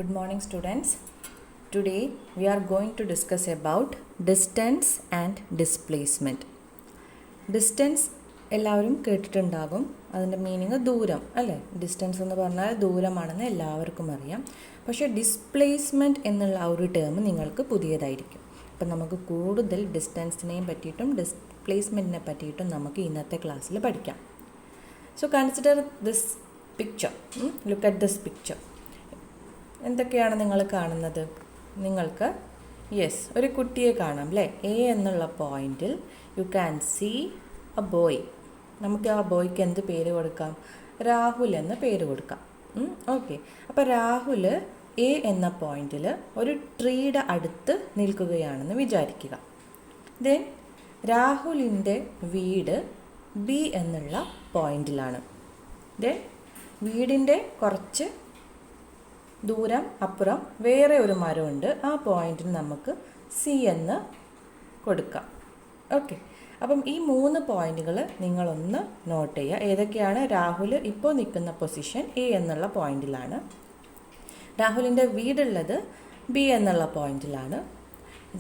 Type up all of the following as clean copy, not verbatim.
Good morning, students. Today we are going to discuss about distance and displacement. Distance എല്ലാവരും കേട്ടിട്ടുണ്ടാകും. അതിൻ്റെ meaning ദൂരം അല്ലേ? ഡിസ്റ്റൻസ് എന്ന് പറഞ്ഞാൽ ദൂരമാണെന്ന് എല്ലാവർക്കും അറിയാം. പക്ഷേ ഡിസ്പ്ലേസ്മെൻറ്റ് എന്നുള്ള ആ ഒരു ടേം നിങ്ങൾക്ക് പുതിയതായിരിക്കും. അപ്പം നമുക്ക് കൂടുതൽ ഡിസ്റ്റൻസിനെയും പറ്റിയിട്ടും ഡിസ്പ്ലേസ്മെൻറ്റിനെ പറ്റിയിട്ടും നമുക്ക് ഇന്നത്തെ ക്ലാസ്സിൽ പഠിക്കാം. So consider this picture. Look at this picture. എന്തൊക്കെയാണ് നിങ്ങൾ കാണുന്നത്? നിങ്ങൾക്ക് ഒരു കുട്ടിയെ കാണാം അല്ലേ? എ എന്നുള്ള പോയിന്റിൽ you can see a boy. നമുക്ക് ആ ബോയ്ക്ക് എന്ത് പേര് കൊടുക്കാം? രാഹുൽ എന്ന് പേര് കൊടുക്കാം. ഓക്കെ. അപ്പോൾ രാഹുൽ എ എന്ന പോയിന്റിൽ ഒരു ട്രീയുടെ അടുത്ത് നിൽക്കുകയാണെന്ന് വിചാരിക്കുക. ദെൻ രാഹുലിൻ്റെ വീട് ബി എന്നുള്ള പോയിന്റിലാണ്. ദെൻ വീടിൻ്റെ കുറച്ച് ദൂരം അപ്പുറം വേറെ ഒരു മരമുണ്ട്. ആ പോയിന്റിന് നമുക്ക് സി എന്ന് കൊടുക്കാം. ഓക്കെ. അപ്പം ഈ 3 പോയിന്റുകൾ നിങ്ങളൊന്ന് നോട്ട് ചെയ്യുക. ഏതൊക്കെയാണ്? രാഹുൽ ഇപ്പോൾ നിൽക്കുന്ന പൊസിഷൻ എ എന്നുള്ള പോയിന്റിലാണ്. രാഹുലിൻ്റെ വീടുള്ളത് ബി എന്നുള്ള പോയിന്റിലാണ്.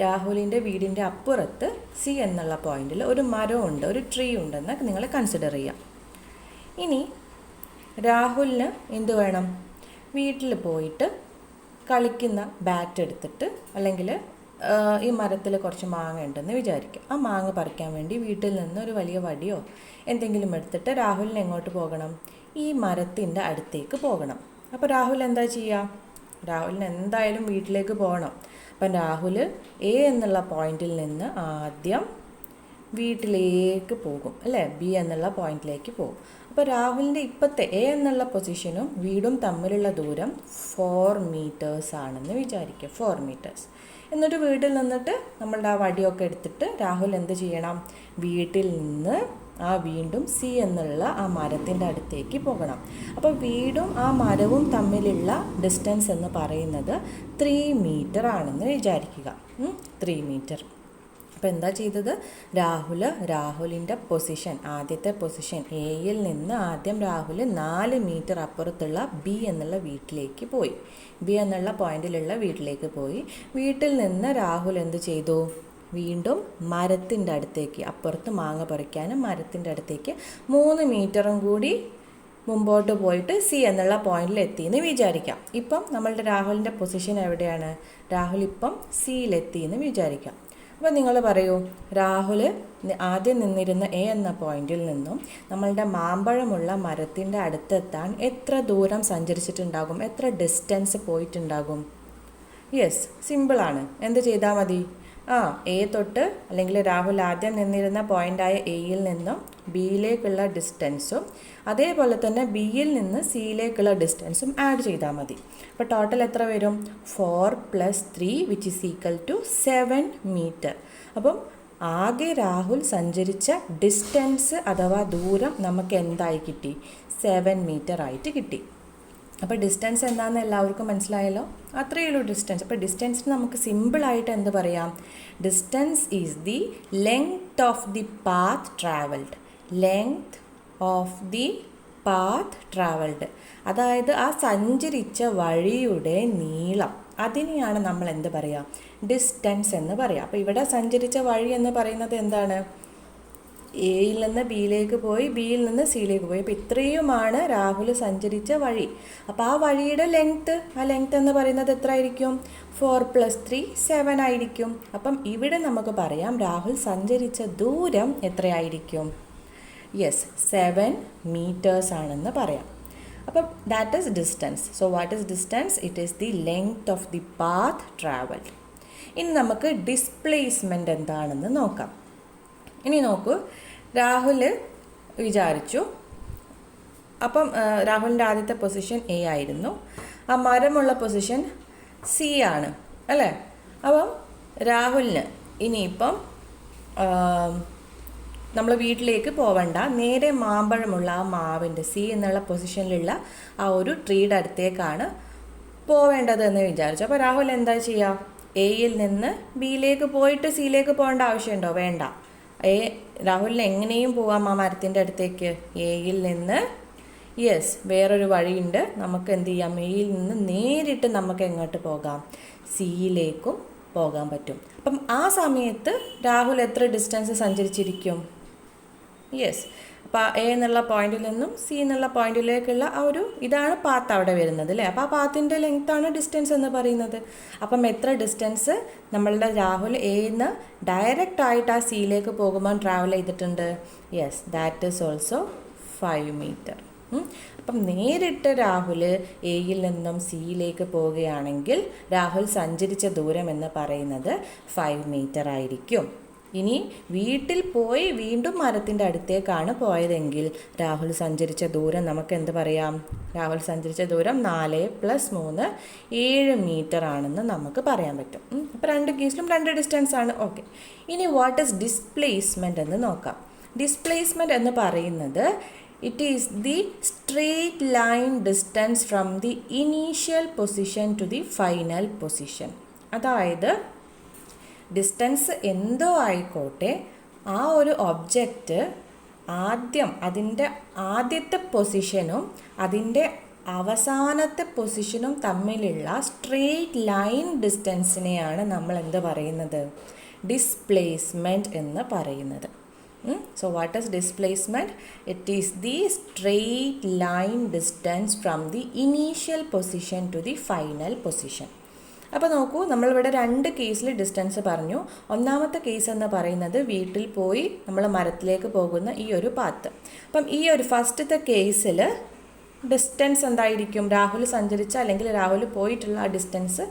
രാഹുലിൻ്റെ വീടിൻ്റെ അപ്പുറത്ത് സി എന്നുള്ള പോയിന്റിൽ ഒരു മരമുണ്ട്, ഒരു ട്രീ ഉണ്ടെന്ന് നിങ്ങൾ കൺസിഡർ ചെയ്യാം. ഇനി രാഹുലിന് എന്ത് വേണം? വീട്ടിൽ പോയിട്ട് കളിക്കുന്ന ബാറ്റ് എടുത്തിട്ട്, അല്ലെങ്കിൽ ഈ മരത്തിൽ കുറച്ച് മാങ്ങ ഉണ്ടെന്ന് വിചാരിക്കുക. ആ മാങ്ങ പറിക്കാൻ വേണ്ടി വീട്ടിൽ നിന്ന് ഒരു വലിയ വടിയോ എന്തെങ്കിലും എടുത്തിട്ട് രാഹുലിന് എങ്ങോട്ട് പോകണം? ഈ മരത്തിൻ്റെ അടുത്തേക്ക് പോകണം. അപ്പോൾ രാഹുൽ എന്താ ചെയ്യുക? രാഹുലിന് എന്തായാലും വീട്ടിലേക്ക് പോകണം. അപ്പം രാഹുൽ എ എന്നുള്ള പോയിന്റിൽ നിന്ന് ആദ്യം വീട്ടിലേക്ക് പോകും അല്ലേ? ബി എന്നുള്ള പോയിന്റിലേക്ക് പോകും. അപ്പോൾ രാഹുലിൻ്റെ ഇപ്പോഴത്തെ എ എന്നുള്ള പൊസിഷനും വീടും തമ്മിലുള്ള ദൂരം 4 മീറ്റേഴ്സ് ആണെന്ന് വിചാരിക്കുക. 4 മീറ്റേഴ്സ്. എന്നിട്ട് വീട്ടിൽ നിന്നിട്ട് നമ്മളുടെ ആ വടിയൊക്കെ എടുത്തിട്ട് രാഹുൽ എന്ത് ചെയ്യണം? വീട്ടിൽ നിന്ന് വീണ്ടും സി എന്നുള്ള ആ മരത്തിൻ്റെ അടുത്തേക്ക് പോകണം. അപ്പോൾ വീടും ആ മരവും തമ്മിലുള്ള ഡിസ്റ്റൻസ് എന്ന് പറയുന്നത് 3 മീറ്റർ ആണെന്ന് വിചാരിക്കുക. 3 മീറ്റർ. അപ്പോൾ എന്താ ചെയ്തത്? രാഹുലിൻ്റെ പൊസിഷൻ, ആദ്യത്തെ പൊസിഷൻ എയിൽ നിന്ന് ആദ്യം രാഹുൽ 4 മീറ്റർ അപ്പുറത്തുള്ള ബി എന്നുള്ള വീട്ടിലേക്ക് പോയി. ബി എന്നുള്ള പോയിന്റിലുള്ള വീട്ടിലേക്ക് പോയി. വീട്ടിൽ നിന്ന് രാഹുൽ എന്ത് ചെയ്തു? വീണ്ടും മരത്തിൻ്റെ അടുത്തേക്ക്, അപ്പുറത്ത് മാങ്ങ പറിക്കാനും മരത്തിൻ്റെ അടുത്തേക്ക് 3 മീറ്ററും കൂടി മുമ്പോട്ട് പോയിട്ട് സി എന്നുള്ള പോയിന്റിൽ എത്തിയെന്ന് വിചാരിക്കാം. ഇപ്പം നമ്മളുടെ രാഹുലിൻ്റെ പൊസിഷൻ എവിടെയാണ്? രാഹുൽ ഇപ്പം സിയിലെത്തിയെന്ന് വിചാരിക്കാം. അപ്പോൾ നിങ്ങൾ പറയൂ, രാഹുൽ ആദ്യം നിന്നിരുന്ന എ എന്ന പോയിന്റിൽ നിന്നും നമ്മളുടെ മാമ്പഴമുള്ള മരത്തിൻ്റെ അടുത്തെത്താൻ എത്ര ദൂരം സഞ്ചരിച്ചിട്ടുണ്ടാകും? എത്ര ഡിസ്റ്റൻസ് പോയിട്ടുണ്ടാകും? സിമ്പിളാണ്. എന്ത് ചെയ്താൽ മതി? എ തൊട്ട്, അല്ലെങ്കിൽ രാഹുൽ ആദ്യം നിന്നിരുന്ന പോയിൻ്റായ എയിൽ നിന്നും ബിയിലേക്കുള്ള ഡിസ്റ്റൻസും അതേപോലെ തന്നെ ബിയിൽ നിന്ന് സിയിലേക്കുള്ള ഡിസ്റ്റൻസും ആഡ് ചെയ്താൽ മതി. അപ്പോൾ ടോട്ടൽ എത്ര വരും? 4 + 3 which is equal to 7 metre. അപ്പം ആകെ രാഹുൽ സഞ്ചരിച്ച ഡിസ്റ്റൻസ് അഥവാ ദൂരം നമുക്ക് എന്തായി കിട്ടി? 7 മീറ്റർ ആയിട്ട് കിട്ടി. അപ്പോൾ ഡിസ്റ്റൻസ് എന്താണെന്ന് എല്ലാവർക്കും മനസ്സിലായല്ലോ? അത്രയേ ഉള്ളൂ ഡിസ്റ്റൻസ്. അപ്പോൾ ഡിസ്റ്റൻസിന് നമുക്ക് സിമ്പിളായിട്ട് എന്ത് പറയാം? Distance is the length of the path travelled. Length of the path travelled, അതായത് ആ സഞ്ചരിച്ച വഴിയുടെ നീളം. അതിനെയാണ് നമ്മൾ എന്ത് പറയുക? ഡിസ്റ്റൻസ് എന്ന് പറയുക. അപ്പോൾ ഇവിടെ സഞ്ചരിച്ച വഴി എന്ന് പറയുന്നത് എന്താണ്? എയിൽ നിന്ന് ബിയിലേക്ക് പോയി, ബിയിൽ നിന്ന് സിയിലേക്ക് പോയി. അപ്പോൾ ഇത്രയുമാണ് രാഹുൽ സഞ്ചരിച്ച വഴി. അപ്പോൾ ആ വഴിയുടെ ലെങ്ത്ത്, ആ ലെങ്ത്ത് എന്ന് പറയുന്നത് എത്ര ആയിരിക്കും? 4 + 3 7 ആയിരിക്കും. അപ്പം ഇവിടെ നമുക്ക് പറയാം രാഹുൽ സഞ്ചരിച്ച ദൂരം എത്രയായിരിക്കും? 7 മീറ്റേഴ്സ് ആണെന്ന് പറയാം. അപ്പം that is distance. So what is distance? It is the length of the path travelled. ഇനി നമുക്ക് ഡിസ്പ്ലേസ്മെൻറ്റ് എന്താണെന്ന് നോക്കാം. ഇനി നോക്കൂ, രാഹുൽ വിചാരിച്ചു, അപ്പം രാഹുലിൻ്റെ ആദ്യത്തെ പൊസിഷൻ എ ആയിരുന്നു. ആ മരമുള്ള പൊസിഷൻ സി ആണ് അല്ലേ? അപ്പം രാഹുലിന് ഇനിയിപ്പം നമ്മൾ വീട്ടിലേക്ക് പോവണ്ട, നേരെ മാമ്പഴമുള്ള ആ മാവിൻ്റെ സി എന്നുള്ള പൊസിഷനിലുള്ള ആ ഒരു ട്രീയുടെ അടുത്തേക്കാണ് പോവേണ്ടത് എന്ന് വിചാരിച്ചു. അപ്പോൾ രാഹുൽ എന്താ ചെയ്യുക? എയിൽ നിന്ന് ബിയിലേക്ക് പോയിട്ട് സിയിലേക്ക് പോകേണ്ട ആവശ്യമുണ്ടോ? വേണ്ട. രാഹുലിന് എങ്ങനെയും പോവാം ആ മരത്തിൻ്റെ അടുത്തേക്ക്. എയിൽ നിന്ന് യെസ്, വേറൊരു വഴിയുണ്ട്. നമുക്ക് എന്ത് ചെയ്യാം, എയിൽ നിന്ന് നേരിട്ട് നമുക്ക് എങ്ങോട്ട് പോകാം, സിയിലേക്കും പോകാൻ പറ്റും. അപ്പം ആ സമയത്ത് രാഹുൽ എത്ര ഡിസ്റ്റൻസ് സഞ്ചരിച്ചിരിക്കും? യെസ്, അപ്പോൾ എ എന്നുള്ള പോയിന്റിൽ നിന്നും സി എന്നുള്ള പോയിന്റിലേക്കുള്ള ആ ഒരു ഇതാണ് പാത്ത് അവിടെ വരുന്നത് അല്ലേ. അപ്പോൾ ആ പാത്തിൻ്റെ ലെങ്ത്താണ് ഡിസ്റ്റൻസ് എന്ന് പറയുന്നത്. അപ്പം എത്ര ഡിസ്റ്റൻസ് നമ്മളുടെ രാഹുൽ എന്ന് ഡയറക്റ്റ് ആയിട്ട് ആ സിയിലേക്ക് പോകുമ്പോൾ ട്രാവൽ ചെയ്തിട്ടുണ്ട്? Yes, that is also 5 metre. അപ്പം നേരിട്ട് രാഹുൽ എയിൽ നിന്നും സിയിലേക്ക് പോവുകയാണെങ്കിൽ രാഹുൽ സഞ്ചരിച്ച ദൂരം എന്ന് പറയുന്നത് 5 മീറ്റർ ആയിരിക്കും. ഇനി വീട്ടിൽ പോയി വീണ്ടും മരത്തിൻ്റെ അടുത്തേക്കാണ് പോയതെങ്കിൽ രാഹുൽ സഞ്ചരിച്ച ദൂരം നമുക്ക് എന്ത് പറയാം? രാഹുൽ സഞ്ചരിച്ച ദൂരം 4 + 3 7 മീറ്റർ ആണെന്ന് നമുക്ക് പറയാൻ പറ്റും. അപ്പോൾ രണ്ട് കേസിലും രണ്ട് ഡിസ്റ്റൻസ് ആണ്. ഓക്കെ, ഇനി വാട്ട് ഈസ് ഡിസ്പ്ലേസ്മെൻറ്റ് എന്ന് നോക്കാം. ഡിസ്പ്ലേസ്മെൻറ്റ് എന്ന് പറയുന്നത് it is the straight line distance from the initial position to the final position. അതായത് ഡിസ്റ്റൻസ് എന്തോ ആയിക്കോട്ടെ, ആ ഒരു ഒബ്ജക്റ്റ് അതിൻ്റെ ആദ്യത്തെ പൊസിഷനും അതിൻ്റെ അവസാനത്തെ പൊസിഷനും തമ്മിലുള്ള സ്ട്രെയിറ്റ് ലൈൻ ഡിസ്റ്റൻസിനെയാണ് നമ്മൾ എന്ത് പറയുന്നത്? ഡിസ്പ്ലേസ്മെൻറ്റ് എന്ന് പറയുന്നത്. So what is displacement? It is the straight line distance from the initial position to the final position. അപ്പോൾ നോക്കൂ, നമ്മളിവിടെ രണ്ട് കേസിൽ ഡിസ്റ്റൻസ് പറഞ്ഞു. ഒന്നാമത്തെ കേസ് എന്ന് പറയുന്നത് വീട്ടിൽ പോയി നമ്മൾ മരത്തിലേക്ക് പോകുന്ന ഈ ഒരു പാത്ത്. അപ്പം ഈ ഒരു ഫസ്റ്റത്തെ കേസിൽ ഡിസ്റ്റൻസ് എന്തായിരിക്കും? രാഹുൽ സഞ്ചരിച്ച അല്ലെങ്കിൽ രാഹുൽ പോയിട്ടുള്ള ആ ഡിസ്റ്റൻസ്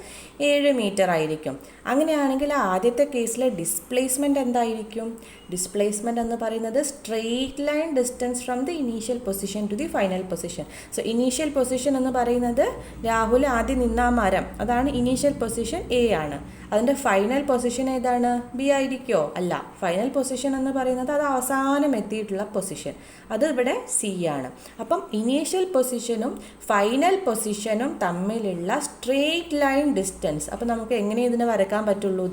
7 മീറ്റർ ആയിരിക്കും. അങ്ങനെയാണെങ്കിൽ ആദ്യത്തെ കേസിലെ ഡിസ്പ്ലേസ്മെൻറ്റ് എന്തായിരിക്കും? ഡിസ്പ്ലേസ്മെൻറ്റ് എന്ന് പറയുന്നത് straight line distance from the initial position to the final position. So initial position എന്ന് പറയുന്നത് രാഹുൽ ആദ്യം നിന്ന മരം, അതാണ് ഇനീഷ്യൽ പൊസിഷൻ എ ആണ്. അതിൻ്റെ ഫൈനൽ പൊസിഷൻ ഏതാണ്? ബി ആയിരിക്കുമോ? അല്ല, ഫൈനൽ പൊസിഷൻ എന്ന് പറയുന്നത് അത് അവസാനം എത്തിയിട്ടുള്ള പൊസിഷൻ, അത് ഇവിടെ സി ആണ്. അപ്പം ഇനീഷ്യൽ പൊസിഷനും ഫൈനൽ പൊസിഷനും തമ്മിലുള്ള സ്ട്രെയിറ്റ് ലൈൻ ഡിസ്റ്റൻസ്. അപ്പം നമുക്ക് എങ്ങനെ ഇതിനെ വരയ്ക്കാൻ പറ്റുള്ളൂ?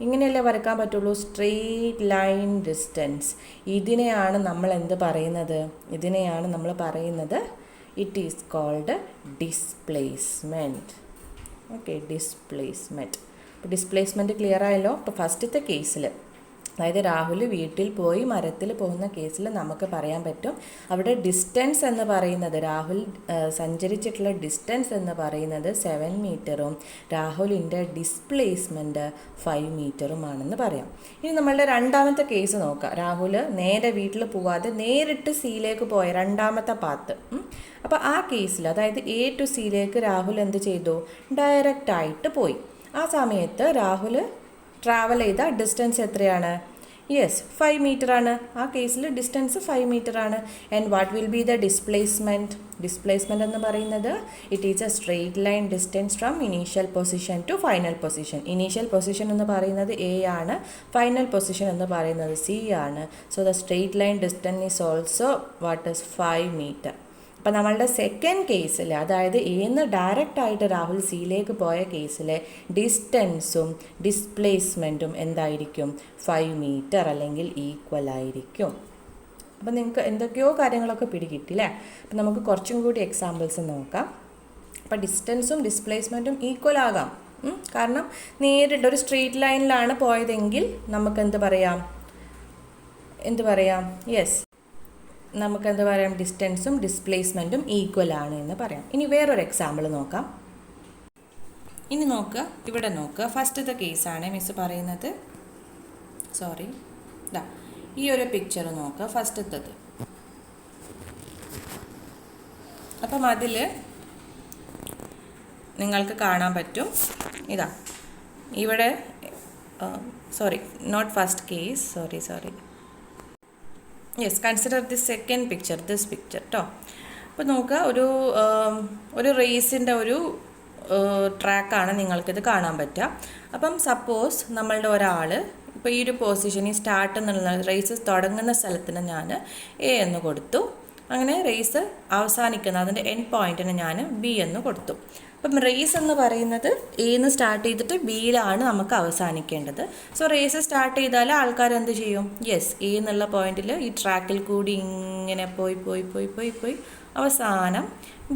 ഇങ്ങനെയല്ലേ വരയ്ക്കാൻ പറ്റുള്ളൂ, സ്ട്രെയിറ്റ് ലൈൻ ഡിസ്റ്റൻസ്. ഇതിനെയാണ് നമ്മൾ എന്ത് പറയുന്നത്? ഇതിനെയാണ് നമ്മൾ പറയുന്നത് it is called displacement. Okay, displacement. അപ്പോൾ ഡിസ്പ്ലേസ്മെൻറ്റ് ക്ലിയർ ആയല്ലോ. അപ്പോൾ ഫസ്റ്റത്തെ കേസിൽ, അതായത് രാഹുൽ വീട്ടിൽ പോയി മരത്തിൽ പോകുന്ന കേസിൽ നമുക്ക് പറയാൻ പറ്റും അവിടെ ഡിസ്റ്റൻസ് എന്ന് പറയുന്നത്, രാഹുൽ സഞ്ചരിച്ചിട്ടുള്ള ഡിസ്റ്റൻസ് എന്ന് പറയുന്നത് 7 മീറ്ററും രാഹുലിൻ്റെ ഡിസ്പ്ലേസ്മെൻറ്റ് 5 മീറ്ററുമാണെന്ന് പറയാം. ഇനി നമ്മളുടെ രണ്ടാമത്തെ കേസ് നോക്കാം. രാഹുൽ നേരെ വീട്ടിൽ പോവാതെ നേരിട്ട് സിയിലേക്ക് പോയ രണ്ടാമത്തെ പാത്ത്. അപ്പോൾ ആ കേസിൽ, അതായത് എ ടു സിയിലേക്ക് രാഹുൽ എന്ത് ചെയ്തു? ഡയറക്റ്റായിട്ട് പോയി. ആ സമയത്ത് രാഹുൽ ട്രാവൽ ചെയ്ത ഡിസ്റ്റൻസ് എത്രയാണ്? യെസ്, 5 മീറ്റർ ആണ്. ആ കേസിൽ ഡിസ്റ്റൻസ് 5 മീറ്റർ ആണ്. And what will be the displacement? Displacement എന്ന് പറയുന്നത് it is a straight line distance from initial position to final position. Initial position എന്ന് പറയുന്നത് എ ആണ്, ഫൈനൽ പൊസിഷൻ എന്ന് പറയുന്നത് സി ആണ്. So the straight line distance is also what is 5 metre. അപ്പം നമ്മളുടെ സെക്കൻഡ് കേസിൽ, അതായത് എന്ന് ഡയറക്റ്റായിട്ട് രാഹുൽ സിയിലേക്ക് പോയ കേസിലെ ഡിസ്റ്റൻസും ഡിസ്പ്ലേസ്മെൻറ്റും എന്തായിരിക്കും? 5 മീറ്റർ അല്ലെങ്കിൽ ഈക്വൽ ആയിരിക്കും. അപ്പം നിങ്ങൾക്ക് എന്തൊക്കെയോ കാര്യങ്ങളൊക്കെ പിടികിട്ടില്ലേ? അപ്പം നമുക്ക് കുറച്ചും കൂടി എക്സാമ്പിൾസ് നോക്കാം. അപ്പം ഡിസ്റ്റൻസും ഡിസ്പ്ലേസ്മെൻറ്റും ഈക്വൽ ആകാം. കാരണം നേരിട്ട് ഒരു സ്ട്രെയിറ്റ് ലൈനിലാണ് പോയതെങ്കിൽ നമുക്ക് എന്ത് പറയാം? യെസ്, നമുക്കെന്ത് പറയാം? ഡിസ്റ്റൻസും ഡിസ്പ്ലേസ്മെൻറ്റും ഈക്വൽ ആണ് എന്ന് പറയാം. ഇനി വേറൊരു എക്സാമ്പിൾ നോക്കാം. ഇനി നോക്കുക, ഇവിടെ നോക്കുക. ഫസ്റ്റത്തെ കേസാണ് മിസ് പറയുന്നത്. സോറി, ഈ ഒരു പിക്ചർ നോക്കുക, ഫസ്റ്റത്തത്. അപ്പം അതിൽ നിങ്ങൾക്ക് കാണാൻ പറ്റും, ഇവിടെ sorry, not first case, sorry. Yes, consider the second picture, this picture കേട്ടോ. അപ്പോൾ നോക്കുക, ഒരു റേസിൻ്റെ ഒരു ട്രാക്കാണ് നിങ്ങൾക്കിത് കാണാൻ പറ്റുക. അപ്പം സപ്പോസ് നമ്മളുടെ ഒരാൾ ഇപ്പോൾ ഈ ഒരു പൊസിഷൻ, ഈ സ്റ്റാർട്ട് എന്നുള്ള റേസ് തുടങ്ങുന്ന സ്ഥലത്തിന് ഞാൻ എ എന്ന് കൊടുത്തു. അങ്ങനെ റേസ് അവസാനിക്കുന്ന അതിൻ്റെ എൻഡ് പോയിൻറ്റിന് ഞാൻ ബി എന്ന് കൊടുത്തു. അപ്പം റേസ് എന്ന് പറയുന്നത് എന്ന് സ്റ്റാർട്ട് ചെയ്തിട്ട് ബിയിലാണ് നമുക്ക് അവസാനിക്കേണ്ടത്. സോ റേസ് സ്റ്റാർട്ട് ചെയ്താൽ ആൾക്കാർ എന്ത് ചെയ്യും? യെസ്, എ എന്നുള്ള പോയിന്റിൽ ഈ ട്രാക്കിൽ കൂടി ഇങ്ങനെ പോയി പോയി പോയി പോയി പോയി അവസാനം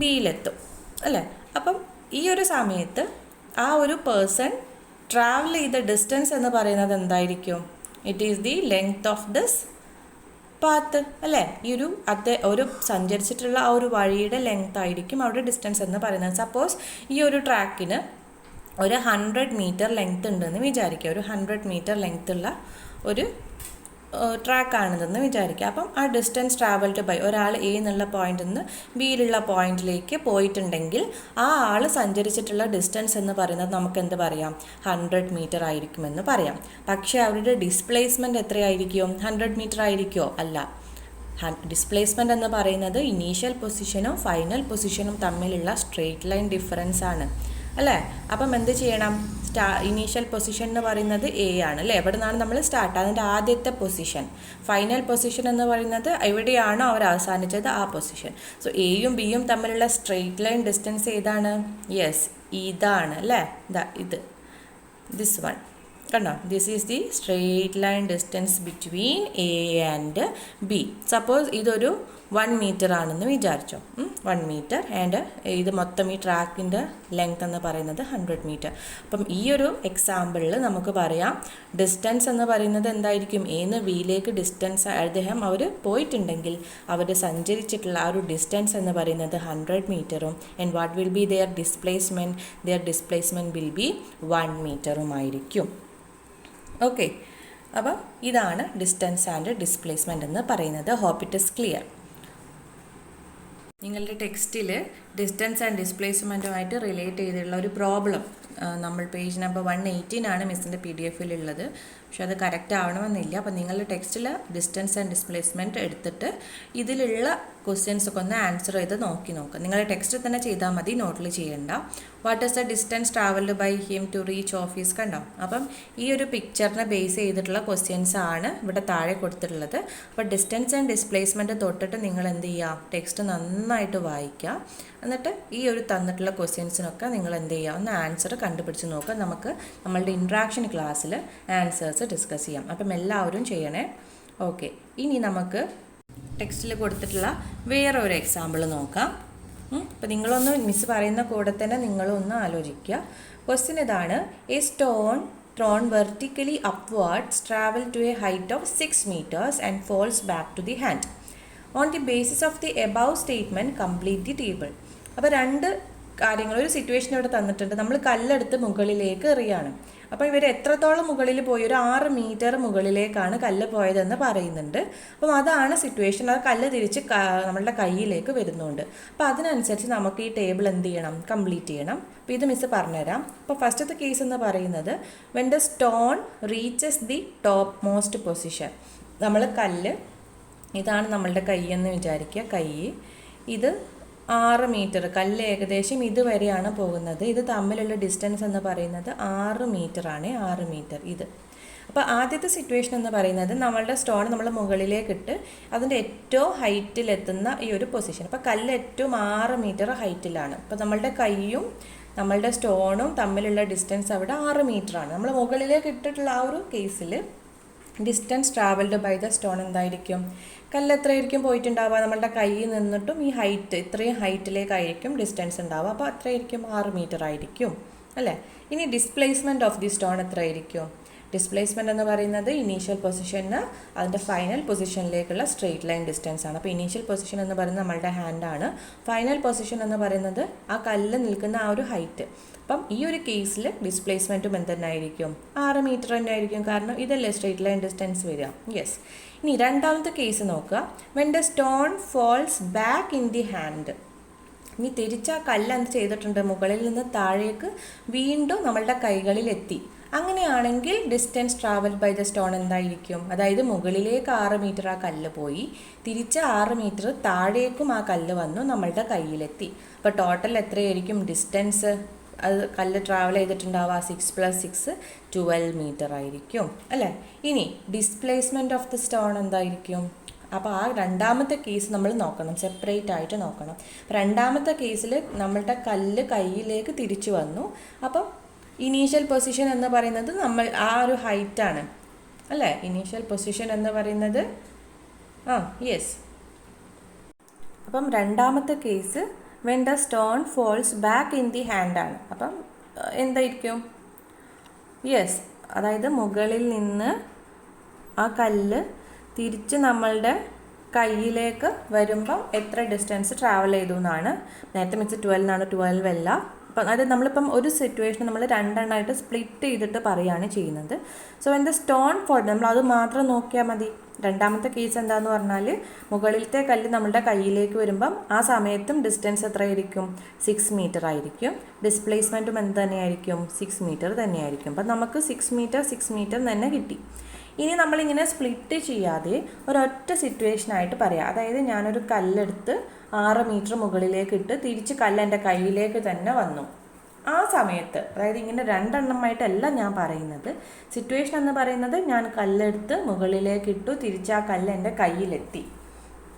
ബിയിലെത്തും അല്ലേ? അപ്പം ഈ ഒരു സമയത്ത് ആ ഒരു പേഴ്സൺ ട്രാവൽ ചെയ്ത ഡിസ്റ്റൻസ് എന്ന് പറയുന്നത് എന്തായിരിക്കും? It is the length of this path അല്ലേ? ഈ ഒരു സഞ്ചരിച്ചിട്ടുള്ള ആ ഒരു വഴിയുടെ ലെങ്ത് ആയിരിക്കും അവിടെ ഡിസ്റ്റൻസ് എന്ന് പറയുന്നത്. സപ്പോസ് ഈ ഒരു ട്രാക്കിന് ഒരു 100 മീറ്റർ ലെങ്ത് ഉണ്ടെന്ന് വിചാരിക്കുക. ഒരു 100 മീറ്റർ ലെങ്ത് ഉള്ള ഒരു ട്രാക്കാണിതെന്ന് വിചാരിക്കുക. അപ്പം ആ ഡിസ്റ്റൻസ് ട്രാവൽഡ് ബൈ ഒരാൾ എ എന്നുള്ള പോയിന്റിൽ നിന്ന് ബിയിലുള്ള പോയിന്റിലേക്ക് പോയിട്ടുണ്ടെങ്കിൽ ആ ആൾ സഞ്ചരിച്ചിട്ടുള്ള ഡിസ്റ്റൻസ് എന്ന് പറയുന്നത് നമുക്ക് എന്ത് പറയാം? 100 മീറ്റർ ആയിരിക്കുമെന്ന് പറയാം. പക്ഷേ അവരുടെ ഡിസ്പ്ലേസ്മെൻറ്റ് എത്രയായിരിക്കും? 100 മീറ്റർ ആയിരിക്കുമോ? അല്ല. ഡിസ്പ്ലേസ്മെൻറ്റ് എന്ന് പറയുന്നത് ഇനീഷ്യൽ പൊസിഷനും ഫൈനൽ പൊസിഷനും തമ്മിലുള്ള സ്ട്രെയിറ്റ് ലൈൻ ഡിഫറൻസ് ആണ് അല്ലേ? അപ്പം എന്ത് ചെയ്യണം? ഇനീഷ്യൽ പൊസിഷൻ എന്ന് പറയുന്നത് എ ആണ് അല്ലേ? എവിടെ നിന്നാണ് നമ്മൾ സ്റ്റാർട്ട്, അതിൻ്റെ ആദ്യത്തെ പൊസിഷൻ. ഫൈനൽ പൊസിഷൻ എന്ന് പറയുന്നത് എവിടെയാണോ അവർ അവസാനിച്ചത് ആ പൊസിഷൻ. സോ എയും ബിയും തമ്മിലുള്ള സ്ട്രെയിറ്റ് ലൈൻ ഡിസ്റ്റൻസ് ഏതാണ്? യെസ്, ഇതാണ് അല്ലേ? ഇത് ദിസ് വൺ കണ്ടോ? This is the straight line distance between A and B. Suppose ഇതൊരു 1 മീറ്റർ ആണെന്ന് വിചാരിച്ചോ. 1 മീറ്റർ ആൻഡ് ഇത് മൊത്തം ഈ ട്രാക്കിൻ്റെ ലെങ്ത് എന്ന് പറയുന്നത് 100 മീറ്റർ. അപ്പം ഈ ഒരു എക്സാമ്പിളിൽ നമുക്ക് പറയാം ഡിസ്റ്റൻസ് എന്ന് പറയുന്നത് എന്തായിരിക്കും? എന്ന് ബിയിലേക്ക് ഡിസ്റ്റൻസ് അവർ പോയിട്ടുണ്ടെങ്കിൽ അവർ സഞ്ചരിച്ചിട്ടുള്ള ആ ഒരു ഡിസ്റ്റൻസ് എന്ന് പറയുന്നത് 100 മീറ്ററും and what will be there displacement will be 1 മീറ്ററുമായിരിക്കും. ഓക്കെ, അപ്പം ഇതാണ് ഡിസ്റ്റൻസ് ആൻഡ് ഡിസ്പ്ലേസ്മെൻറ്റ് എന്ന് പറയുന്നത്. Hope it is clear. നിങ്ങളുടെ ടെക്സ്റ്റിൽ ഡിസ്റ്റൻസ് ആൻഡ് ഡിസ്പ്ലേസ്മെൻറ്റുമായിട്ട് റിലേറ്റ് ചെയ്തിട്ടുള്ള ഒരു പ്രോബ്ലം നമ്മൾ പേജ് നമ്പർ 118 ആണ് മിസ്സിൻ്റെ PDF-ലുള്ളത്. പക്ഷെ അത് കറക്റ്റ് ആവണമെന്നില്ല. അപ്പോൾ നിങ്ങളുടെ ടെക്സ്റ്റിൽ ഡിസ്റ്റൻസ് ആൻഡ് ഡിസ്പ്ലേസ്മെൻറ്റ് എടുത്തിട്ട് ഇതിലുള്ള ക്വസ്റ്റ്യൻസ് ഒക്കെ ഒന്ന് ആൻസർ ചെയ്ത് നോക്കുക. നിങ്ങളുടെ ടെക്സ്റ്റ് തന്നെ ചെയ്താൽ മതി, നോട്ടിൽ ചെയ്യണ്ട. What is the distance travelled by him to reach office? കണ്ടോ? അപ്പം ഈ ഒരു പിക്ചറിനെ ബേസ് ചെയ്തിട്ടുള്ള ക്വസ്റ്റ്യൻസ് ആണ് ഇവിടെ താഴെ കൊടുത്തിട്ടുള്ളത്. അപ്പോൾ ഡിസ്റ്റൻസ് ആൻഡ് ഡിസ്പ്ലേസ്മെൻറ്റ് തൊട്ടിട്ട് നിങ്ങൾ എന്ത് ചെയ്യുക? ടെക്സ്റ്റ് നന്നായിട്ട് വായിക്കുക. എന്നിട്ട് ഈ ഒരു തന്നിട്ടുള്ള ക്വസ്റ്റ്യൻസിനൊക്കെ നിങ്ങൾ എന്ത് ചെയ്യുക? ഒന്ന് ആൻസർ കണ്ടുപിടിച്ച് നോക്കുക. നമുക്ക് നമ്മളുടെ ഇൻട്രാക്ഷൻ ക്ലാസ്സിൽ ആൻസേഴ്സ് ഡിസ്കസ് ചെയ്യാം. അപ്പം എല്ലാവരും ചെയ്യണേ. ഓക്കെ, ഇനി നമുക്ക് ടെക്സ്റ്റിൽ കൊടുത്തിട്ടുള്ള വേറെ ഒരു എക്സാമ്പിൾ നോക്കാം. അപ്പോൾ നിങ്ങളൊന്ന് മിസ് പറയുന്ന കൂടെ തന്നെ നിങ്ങളൊന്ന് ആലോചിക്കുക. ക്വസ്റ്റ്യൻ ഇതാണ്: A stone thrown vertically upwards travel to a height of 6 meters and falls back to the hand. On the basis of the above statement, complete the table. അപ്പോൾ രണ്ട് കാര്യങ്ങൾ, ഒരു സിറ്റുവേഷൻ ഇവിടെ തന്നിട്ടുണ്ട്. നമ്മൾ കല്ലെടുത്ത് മുകളിലേക്ക് എറിയാണ്. അപ്പോൾ ഇവർ എത്രത്തോളം മുകളിൽ പോയി? ഒരു 6 മീറ്റർ മുകളിലേക്കാണ് കല്ല് പോയതെന്ന് പറയുന്നുണ്ട്. അപ്പം അതാണ് സിറ്റുവേഷൻ. അത് കല്ല് തിരിച്ച് നമ്മളുടെ കയ്യിലേക്ക് വരുന്നുണ്ട്. അപ്പോൾ അതിനനുസരിച്ച് നമുക്ക് ഈ ടേബിൾ എന്ത് ചെയ്യണം? കംപ്ലീറ്റ് ചെയ്യണം. അപ്പോൾ ഇത് മിസ് പറഞ്ഞുതരാം. അപ്പോൾ ഫസ്റ്റത്തെ കേസ് എന്ന് പറയുന്നത് when the stone reaches the top most position. നമ്മൾ കല്ല്, ഇതാണ് നമ്മളുടെ കൈ എന്ന് വിചാരിക്കുക. കൈ ഇത് 6 മീറ്റർ, കല്ല് ഏകദേശം ഇതുവരെയാണ് പോകുന്നത്. ഇത് തമ്മിലുള്ള ഡിസ്റ്റൻസ് എന്ന് പറയുന്നത് 6 മീറ്ററാണ്. 6 മീറ്റർ ഇത്. അപ്പോൾ ആദ്യത്തെ സിറ്റുവേഷൻ എന്ന് പറയുന്നത് നമ്മളുടെ സ്റ്റോൺ നമ്മൾ മുകളിലേക്കിട്ട് അതിൻ്റെ ഏറ്റവും ഹൈറ്റിലെത്തുന്ന ഈ ഒരു പൊസിഷൻ. അപ്പോൾ കല്ല് ഏറ്റവും 6 മീറ്റർ ഹൈറ്റിലാണ്. അപ്പോൾ നമ്മളുടെ കൈയും നമ്മളുടെ സ്റ്റോണും തമ്മിലുള്ള ഡിസ്റ്റൻസ് അവിടെ 6 മീറ്ററാണ്. നമ്മൾ മുകളിലേക്ക് ഇട്ടിട്ടുള്ള ആ ഒരു കേസിൽ distance travelled by the stone എന്തായിരിക്കും? കല്ല് എത്രയായിരിക്കും പോയിട്ടുണ്ടാവുക? നമ്മളുടെ കയ്യിൽ നിന്നിട്ടും ഈ ഹൈറ്റ്, ഇത്രയും ഹൈറ്റിലേക്കായിരിക്കും ഡിസ്റ്റൻസ് ഉണ്ടാവുക. അപ്പോൾ എത്രയായിരിക്കും? 6 മീറ്റർ ആയിരിക്കും അല്ലേ? ഇനി ഡിസ്പ്ലേസ്മെൻറ്റ് ഓഫ് ദി സ്റ്റോൺ എത്രയായിരിക്കും? ഡിസ്പ്ലേസ്മെൻറ്റ് എന്ന് പറയുന്നത് ഇനീഷ്യൽ പൊസിഷന് അതിൻ്റെ ഫൈനൽ പൊസിഷനിലേക്കുള്ള സ്ട്രെയിറ്റ് ലൈൻ ഡിസ്റ്റൻസ് ആണ്. അപ്പോൾ ഇനീഷ്യൽ പൊസിഷൻ എന്ന് പറയുന്നത് നമ്മളുടെ ഹാൻഡാണ്. ഫൈനൽ പൊസിഷൻ എന്ന് പറയുന്നത് ആ കല്ല് നിൽക്കുന്ന ആ ഒരു ഹൈറ്റ്. അപ്പം ഈ ഒരു കേസിൽ ഡിസ്പ്ലേസ്മെൻറ്റും എന്തെന്നായിരിക്കും? 6 മീറ്റർ തന്നെ ആയിരിക്കും. കാരണം ഇതല്ലേ സ്ട്രെയിറ്റ് ലൈൻ ഡിസ്റ്റൻസ് വരിക. യെസ്. ഇനി രണ്ടാമത്തെ കേസ് നോക്കുക. When the stone falls back in the hand. ഇനി തിരിച്ച ആ കല്ല് എന്ത് ചെയ്തിട്ടുണ്ട്? മുകളിൽ നിന്ന് താഴേക്ക് വീണ്ടും നമ്മളുടെ കൈകളിലെത്തി. അങ്ങനെയാണെങ്കിൽ distance travel by the stone എന്തായിരിക്കും? അതായത് മുകളിലേക്ക് 6 മീറ്റർ ആ കല്ല് പോയി, തിരിച്ച് 6 മീറ്റർ താഴേക്കും ആ കല്ല് വന്നു നമ്മളുടെ കയ്യിലെത്തി. അപ്പോൾ ടോട്ടൽ എത്രയായിരിക്കും ഡിസ്റ്റൻസ്? അത് കല്ല് ട്രാവൽ ചെയ്തിട്ടുണ്ടാവുക 6 + 6 12 മീറ്റർ ആയിരിക്കും അല്ലേ? ഇനി ഡിസ്പ്ലേസ്മെൻറ്റ് ഓഫ് ദി സ്റ്റോൺ എന്തായിരിക്കും? അപ്പോൾ ആ രണ്ടാമത്തെ കേസ് നമ്മൾ നോക്കണം, സെപ്പറേറ്റ് ആയിട്ട് നോക്കണം. രണ്ടാമത്തെ കേസിൽ നമ്മളുടെ കല്ല് കയ്യിലേക്ക് തിരിച്ചു വന്നു. അപ്പം ഇനീഷ്യൽ പൊസിഷൻ എന്ന് പറയുന്നത് നമ്മൾ ആ ഒരു ഹൈറ്റാണ് അല്ലേ? ഇനീഷ്യൽ പൊസിഷൻ എന്ന് പറയുന്നത് യെസ്. അപ്പം രണ്ടാമത്തെ case when the stone falls back in the hand ആണ്. അപ്പം എന്തായിരിക്കും? യെസ്, അതായത് മുകളിൽ നിന്ന് ആ കല്ല് തിരിച്ച് നമ്മളുടെ കയ്യിലേക്ക് വരുമ്പം എത്ര ഡിസ്റ്റൻസ് ട്രാവൽ ചെയ്തു എന്നാണ്. നേരത്തെ മിസ് 12 എന്നാണ്, 12 അല്ല. അപ്പം അതായത് നമ്മളിപ്പം ഒരു സിറ്റുവേഷൻ നമ്മൾ രണ്ടെണ്ണമായിട്ട് സ്പ്ലിറ്റ് ചെയ്തിട്ട് പറയുകയാണ് ചെയ്യുന്നത്. So when the stone fall, നമ്മൾ അത് മാത്രം നോക്കിയാൽ മതി. രണ്ടാമത്തെ കേസ് എന്താന്ന് പറഞ്ഞാൽ മുകളിലത്തെ കല്ല് നമ്മളുടെ കയ്യിലേക്ക് വരുമ്പം ആ സമയത്തും ഡിസ്റ്റൻസ് എത്രയായിരിക്കും? 6 മീറ്റർ ആയിരിക്കും. ഡിസ്പ്ലേസ്മെൻറ്റും എന്ത് തന്നെയായിരിക്കും? 6 മീറ്റർ തന്നെയായിരിക്കും. അപ്പം നമുക്ക് 6 മീറ്റർ തന്നെ കിട്ടി. ഇനി നമ്മളിങ്ങനെ സ്പ്ലിറ്റ് ചെയ്യാതെ ഒരൊറ്റ സിറ്റുവേഷനായിട്ട് പറയാം. അതായത് ഞാനൊരു കല്ലെടുത്ത് 6 മീറ്റർ മുകളിലേക്ക് ഇട്ട് തിരിച്ച് കല്ല് എൻ്റെ കയ്യിലേക്ക് തന്നെ വന്നു. ആ സമയത്ത്, അതായത് ഇങ്ങനെ രണ്ടെണ്ണമായിട്ടല്ല ഞാൻ പറയുന്നത്. സിറ്റുവേഷൻ എന്ന് പറയുന്നത് ഞാൻ കല്ലെടുത്ത് മുകളിലേക്ക് ഇട്ടു, തിരിച്ച് ആ കല്ല് എൻ്റെ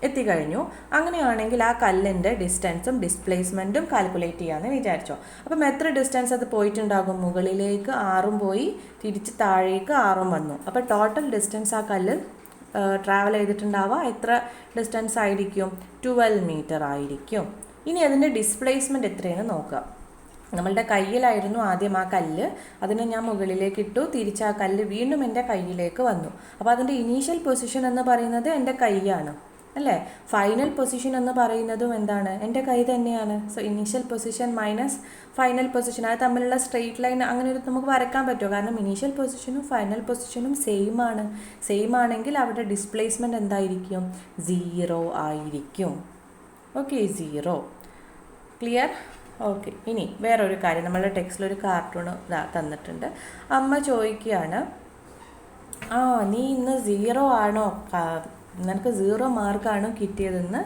എത്തിക്കഴിഞ്ഞു. അങ്ങനെയാണെങ്കിൽ ആ കല്ലിൻ്റെ ഡിസ്റ്റൻസും ഡിസ്പ്ലേസ്മെൻറ്റും കാൽക്കുലേറ്റ് ചെയ്യാമെന്ന് വിചാരിച്ചോ. അപ്പം എത്ര ഡിസ്റ്റൻസ് അത് പോയിട്ടുണ്ടാകും? മുകളിലേക്ക് 6 പോയി, തിരിച്ച് താഴേക്ക് 6 വന്നു. അപ്പോൾ ടോട്ടൽ ഡിസ്റ്റൻസ് ആ കല്ല് ട്രാവൽ ചെയ്തിട്ടുണ്ടാവുക എത്ര ഡിസ്റ്റൻസ് ആയിരിക്കും? 12 മീറ്റർ ആയിരിക്കും. ഇനി അതിൻ്റെ ഡിസ്പ്ലേസ്മെൻറ്റ് എത്രയെന്ന് നോക്കുക. നമ്മളുടെ കയ്യിലായിരുന്നു ആദ്യം ആ കല്ല്, അതിനെ ഞാൻ മുകളിലേക്ക് ഇട്ടു, തിരിച്ച് ആ കല്ല് വീണ്ടും എൻ്റെ കയ്യിലേക്ക് വന്നു. അപ്പോൾ അതിൻ്റെ ഇനീഷ്യൽ പൊസിഷൻ എന്ന് പറയുന്നത് എൻ്റെ കൈയാണ് അല്ലേ? ഫൈനൽ പൊസിഷൻ എന്ന് പറയുന്നതും എന്താണ്? എൻ്റെ കൈ തന്നെയാണ്. So initial position minus final position, അത് തമ്മിലുള്ള സ്ട്രെയിറ്റ് ലൈൻ അങ്ങനെ ഒരു നമുക്ക് വരയ്ക്കാൻ പറ്റുമോ? കാരണം ഇനീഷ്യൽ പൊസിഷനും ഫൈനൽ പൊസിഷനും സെയിം ആണെങ്കിൽ അവിടെ ഡിസ്പ്ലേസ്മെൻറ്റ് എന്തായിരിക്കും? 0 ആയിരിക്കും. ഓക്കെ, 0. ക്ലിയർ? ഓക്കെ. ഇനി വേറൊരു കാര്യം, നമ്മളുടെ ടെക്സ്റ്റിലൊരു കാർട്ടൂൺ തന്നിട്ടുണ്ട്. അമ്മ ചോദിക്കുകയാണ്, നീ ഇന്ന് 0 ആണോ, നിനക്ക് 0 മാർക്കാണോ കിട്ടിയതെന്ന്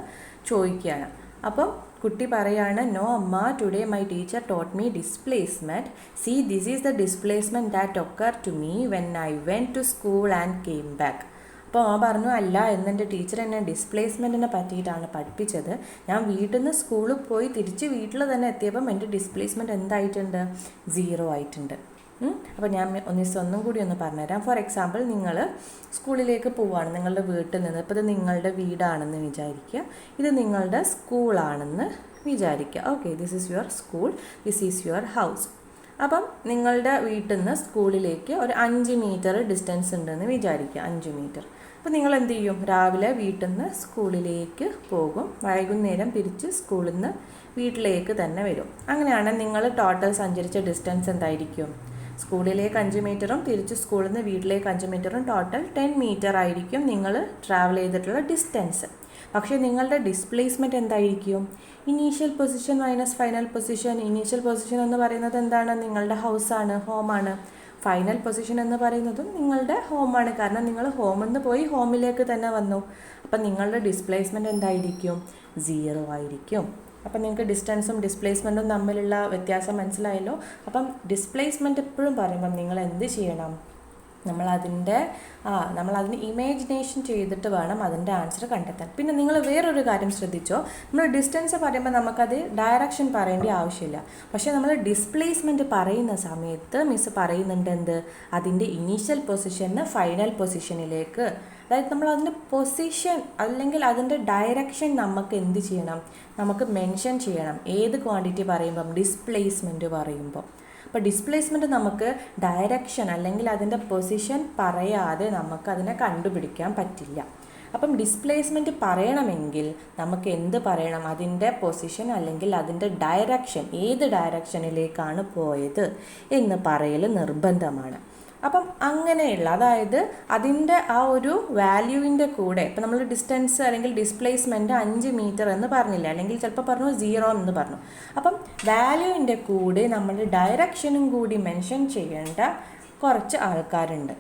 ചോദിക്കുകയാണ്. അപ്പം കുട്ടി പറയാണ്, നോ അമ്മ, today my teacher taught me displacement. See this is the displacement that occur to me when I went to school and came back. അപ്പോൾ പറഞ്ഞു, അല്ല, എന്നെൻ്റെ ടീച്ചർ എന്നെ ഡിസ്പ്ലേസ്മെൻറ്റിനെ പറ്റിയിട്ടാണ് പഠിപ്പിച്ചത്. ഞാൻ വീട്ടിൽ നിന്ന് സ്കൂളിൽ പോയി തിരിച്ച് വീട്ടിൽ തന്നെ എത്തിയപ്പം എൻ്റെ ഡിസ്പ്ലേസ്മെൻറ്റ് എന്തായിട്ടുണ്ട്? 0 ആയിട്ടുണ്ട്. അപ്പോൾ ഞാൻ ഒന്നും കൂടി ഒന്ന് പറഞ്ഞുതരാം. ഫോർ എക്സാമ്പിൾ, നിങ്ങൾ സ്കൂളിലേക്ക് പോവുകയാണ് നിങ്ങളുടെ വീട്ടിൽ നിന്ന്. ഇപ്പോൾ ഇത് നിങ്ങളുടെ വീടാണെന്ന് വിചാരിക്കുക, ഇത് നിങ്ങളുടെ സ്കൂളാണെന്ന് വിചാരിക്കുക. Okay, this is your school, this is your house. അപ്പം നിങ്ങളുടെ വീട്ടിൽ നിന്ന് സ്കൂളിലേക്ക് ഒരു 5 മീറ്റർ ഡിസ്റ്റൻസ് ഉണ്ടെന്ന് വിചാരിക്കുക, 5 മീറ്റർ. അപ്പോൾ നിങ്ങൾ എന്ത് ചെയ്യും? രാവിലെ വീട്ടിൽ നിന്ന് സ്കൂളിലേക്ക് പോകും, വൈകുന്നേരം തിരിച്ച് സ്കൂളിൽ നിന്ന് വീട്ടിലേക്ക് തന്നെ വരും. അങ്ങനെയാണ് നിങ്ങൾ ടോട്ടൽ സഞ്ചരിച്ച ഡിസ്റ്റൻസ് എന്തായിരിക്കും? സ്കൂളിലേക്ക് 5 മീറ്ററും തിരിച്ച് സ്കൂളിൽ നിന്ന് വീട്ടിലേക്ക് 5 മീറ്ററും ടോട്ടൽ 10 മീറ്റർ ആയിരിക്കും നിങ്ങൾ ട്രാവൽ ചെയ്തിട്ടുള്ള ഡിസ്റ്റൻസ്. പക്ഷേ നിങ്ങളുടെ ഡിസ്പ്ലേസ്മെൻറ്റ് എന്തായിരിക്കും? Initial position minus final position. Initial position എന്ന് പറയുന്നത് എന്താണ്? നിങ്ങളുടെ ഹൗസാണ്, ഹോമാണ്. ഫൈനൽ പൊസിഷൻ എന്ന് പറയുന്നതും നിങ്ങളുടെ ഹോമാണ്, കാരണം നിങ്ങൾ ഹോമിൽ നിന്ന് പോയി ഹോമിലേക്ക് തന്നെ വന്നു. അപ്പം നിങ്ങളുടെ ഡിസ്പ്ലേസ്മെൻറ്റ് എന്തായിരിക്കും? 0 ആയിരിക്കും. അപ്പം നിങ്ങൾക്ക് ഡിസ്റ്റൻസും ഡിസ്പ്ലേസ്മെൻറ്റും തമ്മിലുള്ള വ്യത്യാസം മനസ്സിലായല്ലോ. അപ്പം ഡിസ്പ്ലേസ്മെൻറ്റ് എപ്പോഴും പറയുമ്പം നിങ്ങൾ എന്ത് ചെയ്യണം? നമ്മളതിന് ഇമാജിനേഷൻ ചെയ്തിട്ട് വേണം അതിൻ്റെ ആൻസർ കണ്ടെത്താൻ. പിന്നെ നിങ്ങൾ വേറൊരു കാര്യം ശ്രദ്ധിച്ചോ, നമ്മൾ ഡിസ്റ്റൻസ് പറയുമ്പോൾ നമുക്കത് ഡയറക്ഷൻ പറയേണ്ട ആവശ്യമില്ല. പക്ഷേ നമ്മൾ ഡിസ്പ്ലേസ്മെൻറ്റ് പറയുന്ന സമയത്ത് മിസ് പറയുന്നുണ്ട് എന്ത്? അതിൻ്റെ ഇനീഷ്യൽ പൊസിഷന് ഫൈനൽ പൊസിഷനിലേക്ക്, അതായത് നമ്മൾ അതിൻ്റെ പൊസിഷൻ അല്ലെങ്കിൽ അതിൻ്റെ ഡയറക്ഷൻ നമുക്ക് എന്ത് ചെയ്യണം? നമുക്ക് മെൻഷൻ ചെയ്യണം. ഏത് ക്വാണ്ടിറ്റി പറയുമ്പം? ഡിസ്പ്ലേസ്മെൻറ്റ് പറയുമ്പോൾ. അപ്പോൾ ഡിസ്പ്ലേസ്മെൻറ്റ് നമുക്ക് ഡയറക്ഷൻ അല്ലെങ്കിൽ അതിൻ്റെ പൊസിഷൻ പറയാതെ നമുക്കതിനെ കണ്ടുപിടിക്കാൻ പറ്റില്ല. അപ്പം ഡിസ്പ്ലേസ്മെൻറ്റ് പറയണമെങ്കിൽ നമുക്ക് എന്ത് പറയണം? അതിൻ്റെ പൊസിഷൻ അല്ലെങ്കിൽ അതിൻ്റെ ഡയറക്ഷൻ, ഏത് ഡയറക്ഷനിലേക്കാണ് പോയത് എന്ന് പറയൽ നിർബന്ധമാണ്. അപ്പം അങ്ങനെയുള്ള, അതായത് അതിൻ്റെ ആ ഒരു വാല്യൂവിൻ്റെ കൂടെ, ഇപ്പം നമ്മൾ ഡിസ്റ്റൻസ് അല്ലെങ്കിൽ ഡിസ്പ്ലേസ്മെൻറ്റ് 5 മീറ്റർ എന്ന് പറഞ്ഞില്ല, അല്ലെങ്കിൽ ചിലപ്പോൾ പറഞ്ഞു 0 എന്ന് പറഞ്ഞു. അപ്പം വാല്യൂവിൻ്റെ കൂടെ നമ്മൾ ഡയറക്ഷനും കൂടി മെൻഷൻ ചെയ്യേണ്ട കുറച്ച് ആൾക്കാരുണ്ട്.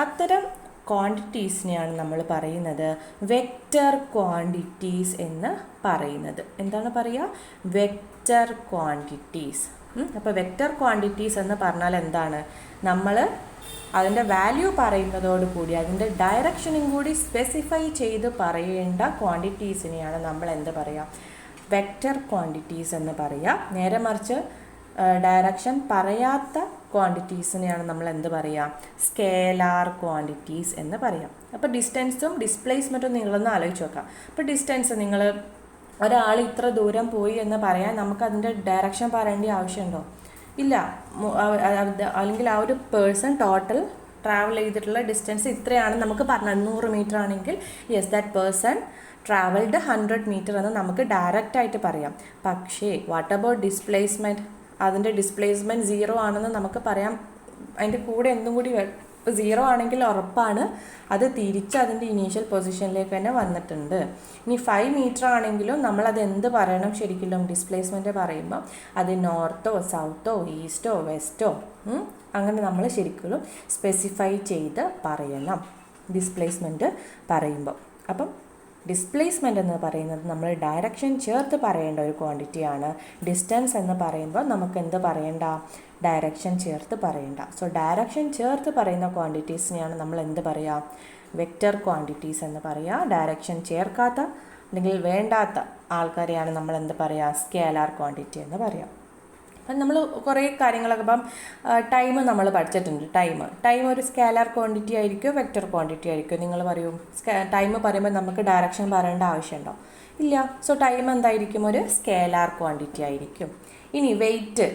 അത്തരം ക്വാണ്ടിറ്റീസിനെയാണ് നമ്മൾ പറയുന്നത് വെക്റ്റർ ക്വാണ്ടിറ്റീസ് എന്ന് പറയുന്നത്. എന്താണ് പറയുക? Vector quantities. അപ്പോൾ വെക്റ്റർ ക്വാണ്ടിറ്റീസ് എന്ന് പറഞ്ഞാൽ എന്താണ്? നമ്മൾ അതിൻ്റെ വാല്യൂ പറയുന്നതോടുകൂടി അതിൻ്റെ ഡയറക്ഷനും കൂടി സ്പെസിഫൈ ചെയ്ത് പറയേണ്ട ക്വാണ്ടിറ്റീസിനെയാണ് നമ്മൾ എന്ത് പറയുക, വെക്റ്റർ ക്വാണ്ടിറ്റീസ് എന്ന് പറയുക. നേരെ മറിച്ച് ഡയറക്ഷൻ പറയാത്ത ക്വാണ്ടിറ്റീസിനെയാണ് നമ്മൾ എന്ത് പറയുക, സ്കേലാർ ക്വാണ്ടിറ്റീസ് എന്ന് പറയാം. അപ്പോൾ ഡിസ്റ്റൻസും ഡിസ്പ്ലേസ്മെൻറ്റും നിങ്ങളൊന്ന് ആലോചിച്ച് നോക്കാം. അപ്പോൾ ഡിസ്റ്റൻസ്, നിങ്ങൾ ഒരാൾ ഇത്ര ദൂരം പോയി എന്ന് പറയാൻ നമുക്കതിൻ്റെ ഡയറക്ഷൻ പറയേണ്ട ആവശ്യമുണ്ടോ? ഇല്ല. അല്ലെങ്കിൽ ആ ഒരു പേഴ്സൺ ടോട്ടൽ ട്രാവൽ ചെയ്തിട്ടുള്ള ഡിസ്റ്റൻസ് ഇത്രയാണ് നമുക്ക് പറഞ്ഞത്. 100 മീറ്റർ ആണെങ്കിൽ yes that person travelled 100 metre എന്ന് നമുക്ക് ഡയറക്റ്റായിട്ട് പറയാം. പക്ഷേ വാട്ട് അബൌട്ട് ഡിസ്പ്ലേസ്മെൻറ്റ്? അതിൻ്റെ ഡിസ്പ്ലേസ്മെൻറ്റ് 0 ആണെന്ന് നമുക്ക് പറയാം. അതിൻ്റെ കൂടെ എന്തും കൂടി 0 ആണെങ്കിൽ ഉറപ്പാണ് അത് തിരിച്ച് അതിൻ്റെ ഇനീഷ്യൽ പൊസിഷനിലേക്ക് തന്നെ വന്നിട്ടുണ്ട്. ഇനി 5 മീറ്റർ ആണെങ്കിലും നമ്മളത് എന്ത് പറയണം ശരിക്കും ഡിസ്പ്ലേസ്മെൻറ്റ് പറയുമ്പോൾ? അത് നോർത്തോ സൗത്തോ ഈസ്റ്റോ വെസ്റ്റോ അങ്ങനെ നമ്മൾ ശരിക്കും സ്പെസിഫൈ ചെയ്ത് പറയണം ഡിസ്പ്ലേസ്മെൻറ്റ് പറയുമ്പോൾ. അപ്പം ഡിസ്പ്ലേസ്മെൻറ്റ് എന്ന് പറയുന്നത് നമ്മൾ ഡയറക്ഷൻ ചേർത്ത് പറയേണ്ട ഒരു ക്വാണ്ടിറ്റിയാണ്. ഡിസ്റ്റൻസ് എന്ന് പറയുമ്പോൾ നമുക്ക് എന്ത് പറയേണ്ട, ഡയറക്ഷൻ ചേർത്ത് പറയേണ്ട. സോ ഡയറക്ഷൻ ചേർത്ത് പറയുന്ന ക്വാണ്ടിറ്റീസിനെയാണ് നമ്മൾ എന്ത് പറയുക, വെക്റ്റർ ക്വാണ്ടിറ്റീസ് എന്ന് പറയുക. ഡയറക്ഷൻ ചേർക്കാത്ത അല്ലെങ്കിൽ വേണ്ടാത്ത ആൾക്കാരെയാണ് നമ്മൾ എന്ത് പറയുക, സ്കേലാർ ക്വാണ്ടിറ്റി എന്ന് പറയാം. അപ്പം നമ്മൾ കുറേ കാര്യങ്ങളൊക്കെ ഇപ്പം ടൈം നമ്മൾ പഠിച്ചിട്ടുണ്ട്. ടൈം ഒരു സ്കേലാർ ക്വാണ്ടിറ്റി ആയിരിക്കും, വെക്റ്റർ ക്വാണ്ടിറ്റി ആയിരിക്കും? നിങ്ങൾ പറയും. ടൈം പറയുമ്പോൾ നമുക്ക് ഡയറക്ഷൻ പറയേണ്ട ആവശ്യമുണ്ടോ? ഇല്ല. സോ ടൈം എന്തായിരിക്കും, ഒരു സ്കേലാർ ക്വാണ്ടിറ്റി ആയിരിക്കും. ഇനി വെയിറ്റ്,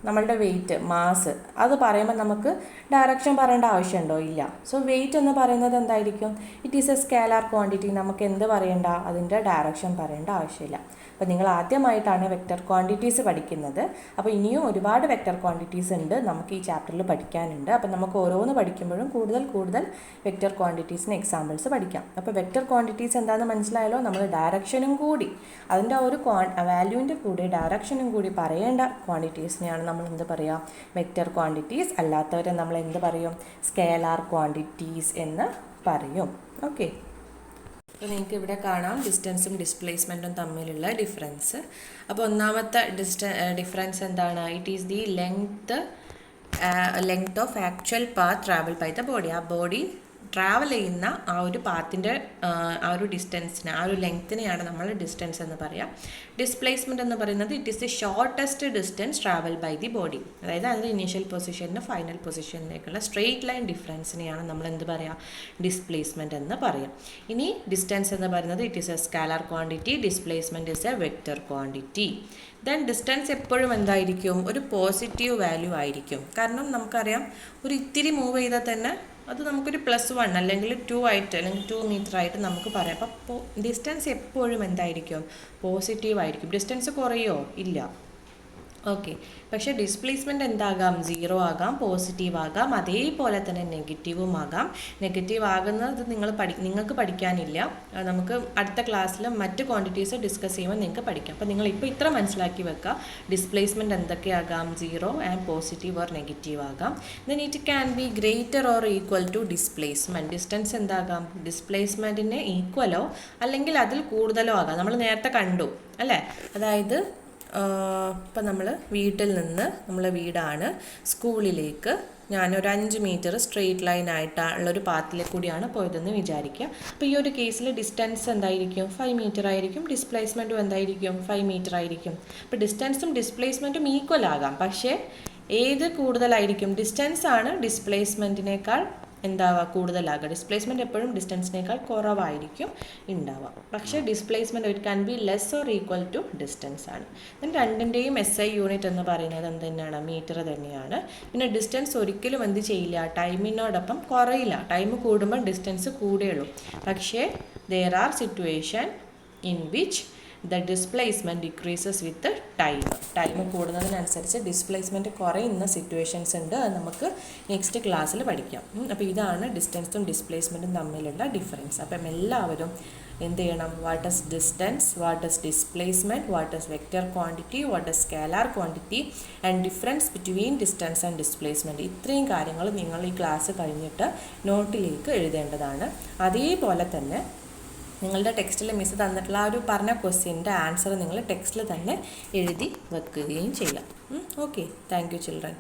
നമ്മളുടെ വെയിറ്റ്, മാസ്, അത് പറയുമ്പോൾ നമുക്ക് ഡയറക്ഷൻ പറയേണ്ട ആവശ്യമുണ്ടോ? ഇല്ല. സോ വെയിറ്റ് എന്ന് പറയുന്നത് എന്തായിരിക്കും, it is A scalar quantity. നമുക്ക് എന്ത് പറയേണ്ട, അതിൻ്റെ ഡയറക്ഷൻ പറയേണ്ട ആവശ്യമില്ല. അപ്പോൾ നിങ്ങൾ ആദ്യമായിട്ടാണ് വെക്റ്റർ ക്വാണ്ടിറ്റീസ് പഠിക്കുന്നത്. അപ്പോൾ ഇനിയും ഒരുപാട് വെക്റ്റർ ക്വാണ്ടിറ്റീസ് ഉണ്ട് നമുക്ക് ഈ ചാപ്റ്ററിൽ പഠിക്കാനുണ്ട്. അപ്പോൾ നമുക്ക് ഓരോന്ന് പഠിക്കുമ്പോഴും കൂടുതൽ വെക്റ്റർ ക്വാണ്ടിറ്റീസിന് എക്സാമ്പിൾസ് പഠിക്കാം. അപ്പോൾ വെക്റ്റർ ക്വാണ്ടിറ്റീസ് എന്താണെന്ന് മനസ്സിലായല്ലോ. നമ്മൾ ഡയറക്ഷനും കൂടി അതിൻ്റെ ഒരു വാല്യൂവിൻ്റെ കൂടി ഡയറക്ഷനും കൂടി പറയേണ്ട ക്വാണ്ടിറ്റീസിനെയാണ് നമ്മൾ എന്ത് പറയുക, വെക്റ്റർ ക്വാണ്ടിറ്റീസ്. അല്ലാത്തവരെ നമ്മൾ എന്ത് പറയും, സ്കേലാർ ക്വാണ്ടിറ്റീസ് എന്ന് പറയും. ഓക്കെ. അപ്പോൾ നിങ്ങൾക്ക് ഇവിടെ കാണാം ഡിസ്റ്റൻസും ഡിസ്പ്ലേസ്മെൻറ്റും തമ്മിലുള്ള ഡിഫറൻസ്. അപ്പോൾ ഒന്നാമത്തെ ഡിഫറൻസ് എന്താണ്, it is the length of actual path travel by the body. ആ ബോഡി ട്രാവൽ ചെയ്യുന്ന ആ ഒരു പാത്തിൻ്റെ ആ ഒരു ഡിസ്റ്റൻസിന്, ആ ഒരു ലെങ്ത്തിനെയാണ് നമ്മൾ ഡിസ്റ്റൻസ് എന്ന് പറയാം. ഡിസ്പ്ലേസ്മെൻറ്റ് എന്ന് പറയുന്നത് it is the shortest distance travel by the body. അതായത് അതിൻ്റെ ഇനീഷ്യൽ പൊസിഷനിൽ ഫൈനൽ പൊസിഷനിലേക്കുള്ള സ്ട്രെയിറ്റ് ലൈൻ ഡിഫറൻസിനെയാണ് നമ്മൾ എന്ത് പറയുക, ഡിസ്പ്ലേസ്മെൻറ്റ് എന്ന് പറയാം. ഇനി ഡിസ്റ്റൻസ് എന്ന് പറയുന്നത് it is A scalar quantity, displacement is A vector quantity. Then distance എപ്പോഴും എന്തായിരിക്കും, ഒരു പോസിറ്റീവ് വാല്യൂ ആയിരിക്കും. കാരണം നമുക്കറിയാം ഒരു ഇത്തിരി മൂവ് ചെയ്താൽ തന്നെ അത് നമുക്കൊരു +1 അല്ലെങ്കിൽ 2 ആയിട്ട് അല്ലെങ്കിൽ 2 മീറ്റർ ആയിട്ട് നമുക്ക് പറയാം. അപ്പോൾ ഡിസ്റ്റൻസ് എപ്പോഴും എന്തായിരിക്കും, പോസിറ്റീവ് ആയിരിക്കും. ഡിസ്റ്റൻസ് കുറയോ? ഇല്ല. ഓക്കെ. പക്ഷേ ഡിസ്പ്ലേസ്മെൻറ്റ് എന്താകാം, 0 ആകാം, പോസിറ്റീവ് ആകാം, അതേപോലെ തന്നെ നെഗറ്റീവും ആകാം. നെഗറ്റീവ് ആകുന്നത് നിങ്ങൾക്ക് പഠിക്കാനില്ല. നമുക്ക് അടുത്ത ക്ലാസ്സിൽ മറ്റ് ക്വാണ്ടിറ്റീസ് ഡിസ്കസ് ചെയ്യുമ്പോൾ നിങ്ങൾക്ക് പഠിക്കാം. അപ്പോൾ നിങ്ങളിപ്പോൾ ഇത്ര മനസ്സിലാക്കി വെക്കുക, ഡിസ്പ്ലേസ്മെൻറ്റ് എന്തൊക്കെയാകാം, 0 ആൻഡ് പോസിറ്റീവ് ഓർ നെഗറ്റീവ് ആകാം. Then it can be greater or equal to displacement. Distance എന്താകാം, ഡിസ്പ്ലേസ്മെൻറ്റിന് ഈക്വലോ അല്ലെങ്കിൽ അതിൽ കൂടുതലോ ആകാം. നമ്മൾ നേരത്തെ കണ്ടു അല്ലേ. അതായത് ഇപ്പം നമ്മൾ വീട്ടിൽ നിന്ന്, നമ്മളെ വീടാണ്, സ്കൂളിലേക്ക് ഞാനൊരു 5 മീറ്റർ സ്ട്രെയിറ്റ് ലൈൻ ആയിട്ടുള്ളൊരു പാത്തിലേക്ക് കൂടിയാണ് പോയതെന്ന് വിചാരിക്കുക. അപ്പോൾ ഈ ഒരു കേസിൽ ഡിസ്റ്റൻസ് എന്തായിരിക്കും, 5 മീറ്റർ ആയിരിക്കും. ഡിസ്പ്ലേസ്മെൻറ്റും എന്തായിരിക്കും, 5 മീറ്റർ ആയിരിക്കും. അപ്പോൾ ഡിസ്റ്റൻസും ഡിസ്പ്ലേസ്മെൻറ്റും ഈക്വൽ ആകാം. പക്ഷേ ഏത് കൂടുതലായിരിക്കും, ഡിസ്റ്റൻസ് ആണ് ഡിസ്പ്ലേസ്മെൻറ്റിനേക്കാൾ എന്താവുക, കൂടുതലാകുക. ഡിസ്പ്ലേസ്മെൻറ്റ് എപ്പോഴും ഡിസ്റ്റൻസിനേക്കാൾ കുറവായിരിക്കും ഉണ്ടാവുക. പക്ഷേ displacement it can be less or equal to distance ആണ്. ദെൻ രണ്ടിൻ്റെയും SI യൂണിറ്റ് എന്ന് പറയുന്നത് എന്ത് തന്നെയാണ്, മീറ്റർ തന്നെയാണ്. പിന്നെ ഡിസ്റ്റൻസ് ഒരിക്കലും എന്ത് ചെയ്യില്ല, ടൈമിനോടൊപ്പം കുറയില്ല. ടൈം കൂടുമ്പോൾ ഡിസ്റ്റൻസ് കൂടുകയുള്ളൂ. പക്ഷേ there are situation in which the displacement decreases with the time. Time കൂടുന്നതിനനുസരിച്ച് ഡിസ്പ്ലേസ്മെൻറ്റ് കുറയുന്ന സിറ്റുവേഷൻസ് ഉണ്ട്. അത് നമുക്ക് നെക്സ്റ്റ് ക്ലാസ്സിൽ പഠിക്കാം. അപ്പോൾ ഇതാണ് ഡിസ്റ്റൻസും ഡിസ്പ്ലേസ്മെൻറ്റും തമ്മിലുള്ള ഡിഫറൻസ്. അപ്പം എല്ലാവരും എന്ത് ചെയ്യണം, what is distance, what is displacement, what is vector quantity, what is scalar quantity and difference between distance and displacement. ഇത്രയും കാര്യങ്ങൾ നിങ്ങൾ ഈ ക്ലാസ് കഴിഞ്ഞിട്ട് നോട്ടിലേക്ക് എഴുതേണ്ടതാണ്. അതേപോലെ തന്നെ നിങ്ങളുടെ ടെക്സ്റ്റിൽ മിസ് തന്നിട്ടുള്ള ആ ഒരു പറഞ്ഞ ക്വസ്റ്റ്യൻ്റെ ആൻസർ നിങ്ങൾ ടെക്സ്റ്റിൽ തന്നെ എഴുതി വെക്കുകയും ചെയ്യാം. ഓക്കെ. Thank you children.